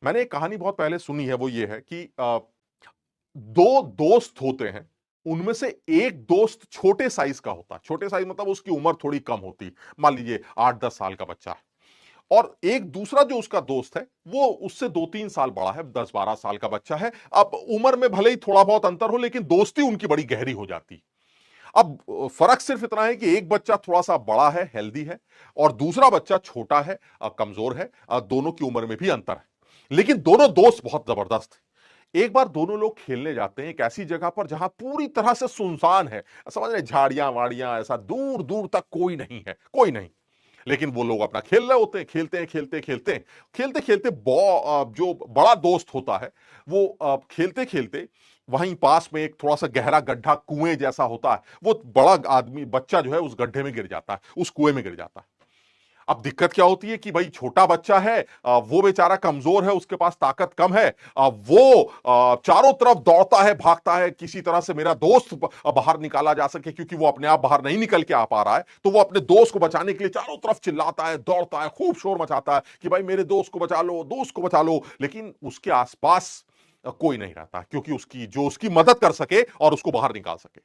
मैंने एक कहानी बहुत पहले सुनी है, वो ये है कि दो दोस्त होते हैं, उनमें से एक दोस्त छोटे साइज का होता है। छोटे साइज मतलब उसकी उम्र थोड़ी कम होती, मान लीजिए 8-10 साल का बच्चा है। और एक दूसरा जो उसका दोस्त है वो उससे 2-3 साल बड़ा है, 10-12 साल का बच्चा है। अब उम्र में भले ही थोड़ा बहुत अंतर हो, लेकिन दोस्ती उनकी बड़ी गहरी हो जाती। अब फर्क सिर्फ इतना है कि एक बच्चा थोड़ा सा बड़ा है, हेल्दी है, और दूसरा बच्चा छोटा है, कमजोर है। दोनों की उम्र में भी अंतर है, लेकिन दोनों दोस्त बहुत जबरदस्त है। एक बार दोनों लोग खेलने जाते हैं एक ऐसी जगह पर जहां पूरी तरह से सुनसान है, समझ रहे, झाड़ियां वाड़ियां, ऐसा दूर दूर तक कोई नहीं है, कोई नहीं। लेकिन वो लोग अपना खेल रहे होते हैं, खेलते हैं खेलते खेलते खेलते खेलते जो बड़ा दोस्त होता है वो खेलते खेलते वहीं पास में एक थोड़ा सा गहरा गड्ढा, कुएं जैसा होता है, वो बड़ा आदमी बच्चा जो है उस गड्ढे में गिर जाता है, उस कुएं में गिर जाता है। अब दिक्कत क्या होती है कि भाई छोटा बच्चा है, वो बेचारा कमजोर है, उसके पास ताकत कम है। वो चारों तरफ दौड़ता है, भागता है, किसी तरह से मेरा दोस्त बाहर निकाला जा सके, क्योंकि वो अपने आप बाहर नहीं निकल के आ पा रहा है। तो वो अपने दोस्त को बचाने के लिए चारों तरफ चिल्लाता है, दौड़ता है, खूब शोर मचाता है कि भाई मेरे दोस्त को बचा लो, दोस्त को बचा लो। लेकिन उसके आसपास कोई नहीं रहता, क्योंकि उसकी जो उसकी मदद कर सके और उसको बाहर निकाल सके।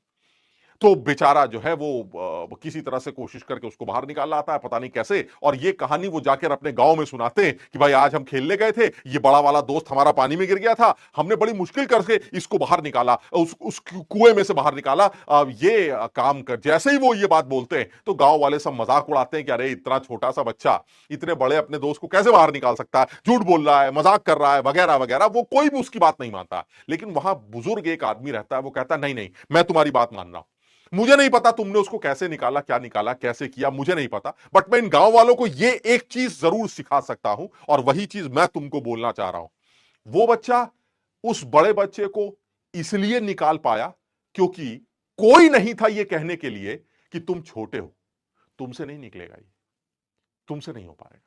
तो बेचारा जो है वो किसी तरह से कोशिश करके उसको बाहर निकाल लाता है, पता नहीं कैसे। और ये कहानी वो जाकर अपने गांव में सुनाते हैं कि भाई आज हम खेलने गए थे, ये बड़ा वाला दोस्त हमारा पानी में गिर गया था, हमने बड़ी मुश्किल करके इसको बाहर निकाला, उस कुएं में से बाहर निकाला। ये काम कर, जैसे ही वो ये बात बोलते हैं तो गांव वाले सब मजाक उड़ाते हैं कि अरे इतना छोटा सा बच्चा इतने बड़े अपने दोस्त को कैसे बाहर निकाल सकता है, झूठ बोल रहा है, मजाक कर रहा है, वगैरह वगैरह। वो कोई भी उसकी बात नहीं मानता। लेकिन वहां बुजुर्ग एक आदमी रहता है, वो कहता है नहीं नहीं, मैं तुम्हारी बात मान रहा हूं। मुझे नहीं पता तुमने उसको कैसे निकाला, कैसे किया, मुझे नहीं पता, बट मैं इन गांव वालों को ये एक चीज जरूर सिखा सकता हूं, और वही चीज मैं तुमको बोलना चाह रहा हूं। वो बच्चा उस बड़े बच्चे को इसलिए निकाल पाया क्योंकि कोई नहीं था ये कहने के लिए कि तुम छोटे हो, तुमसे नहीं निकलेगा ये, तुमसे नहीं हो पाएगा।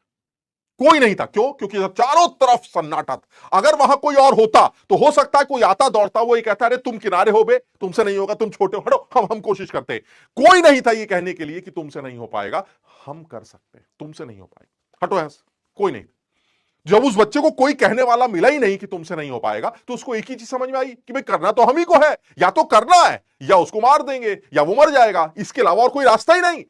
कोई नहीं था। क्यों? क्योंकि चारों तरफ सन्नाटा था। अगर वहां कोई और होता तो हो सकता है कोई आता दौड़ता, वो ये कहता अरे तुम किनारे हो बे, तुमसे नहीं होगा, तुम छोटे हो, हटो, हम कोशिश करते हैं। कोई नहीं था ये कहने के लिए कि तुमसे नहीं हो पाएगा, हम कर सकते हैं, तुमसे नहीं हो पाएगा, हटो यहां से। कोई नहीं। जब उस बच्चे को कोई कहने वाला मिला ही नहीं कि तुमसे नहीं हो पाएगा, तो उसको एक ही चीज समझ में आई कि भाई करना तो हम ही को है, या तो करना है या उसको मार देंगे या वो मर जाएगा, इसके अलावा और कोई रास्ता ही नहीं।